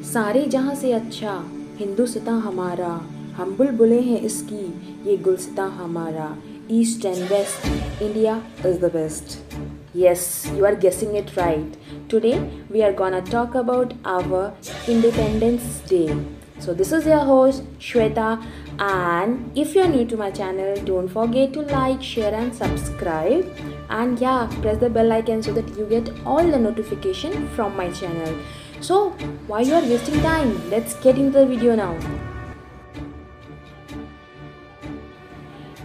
सारे जहाँ से अच्छा हिंदुस्तान हमारा, हम बुलबुलें हैं इसकी, ये गुलसितां हमारा. East and West, India is the best. Yes, you are guessing it right. Today we are gonna talk about our Independence Day. So this is your host Shweta, and if you are new to my channel, don't forget to like, share and subscribe. And yeah, press the bell icon so that you get all the notification from my channel. So why you are wasting time? Let's get into the video now.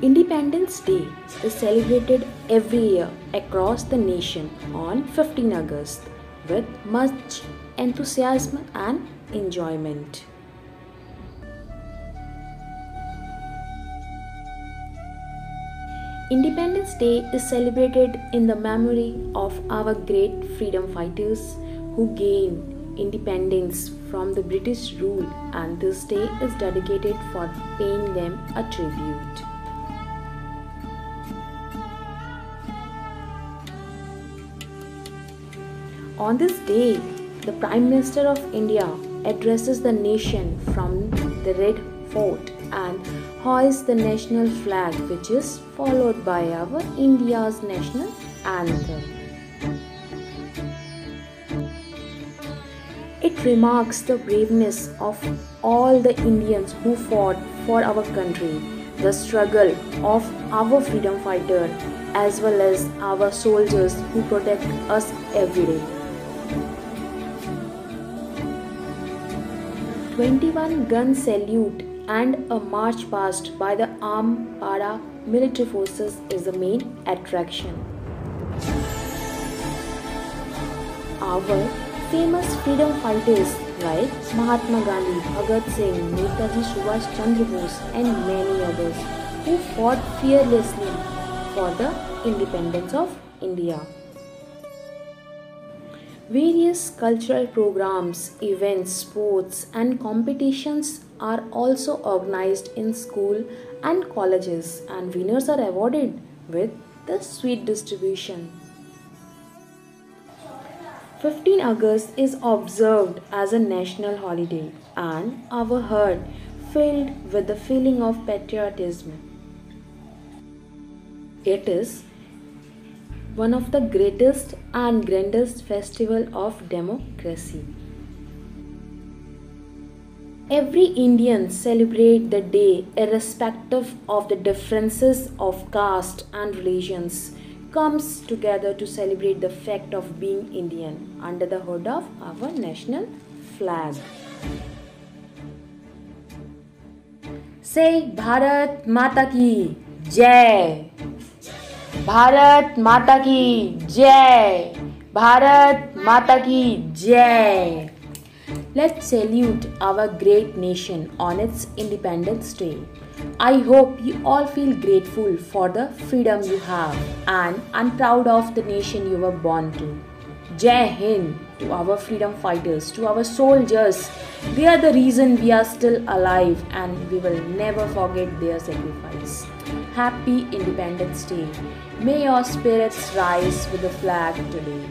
Independence Day is celebrated every year across the nation on 15 August with much enthusiasm and enjoyment. Independence Day is celebrated in the memory of our great freedom fighters who gained independence from the British rule, and this day is dedicated for paying them a tribute. On this day, the Prime Minister of India addresses the nation from the Red Fort and hoists the national flag, which is followed by our India's national anthem. It remarks the braveness of all the Indians who fought for our country, the struggle of our freedom fighter, as well as our soldiers who protect us every day. 21-gun salute and a march past by the armed para-military forces is the main attraction. Our famous freedom fighters like Mahatma Gandhi, Bhagat Singh, Netaji Subhash Chandra Bose and many others who fought fearlessly for the independence of India. Various cultural programs, events, sports and competitions are also organized in school and colleges, and winners are awarded with the sweet distribution. 15 August is observed as a national holiday and our heart filled with the feeling of patriotism. It is one of the greatest and grandest festival of democracy. Every Indian celebrate the day irrespective of the differences of caste and religions, comes together to celebrate the fact of being Indian under the hood of our national flag. Say Bharat Mata Ki Jai! Bharat माता की जय! भारत माता की जय! Let's salute our great nation on its Independence Day. I hope you all feel grateful for the freedom you have, and I'm proud of the nation you were born to. Jai Hind to our freedom fighters, to our soldiers. They are the reason we are still alive, and we will never forget their sacrifice. Happy Independence Day. May your spirits rise with the flag today.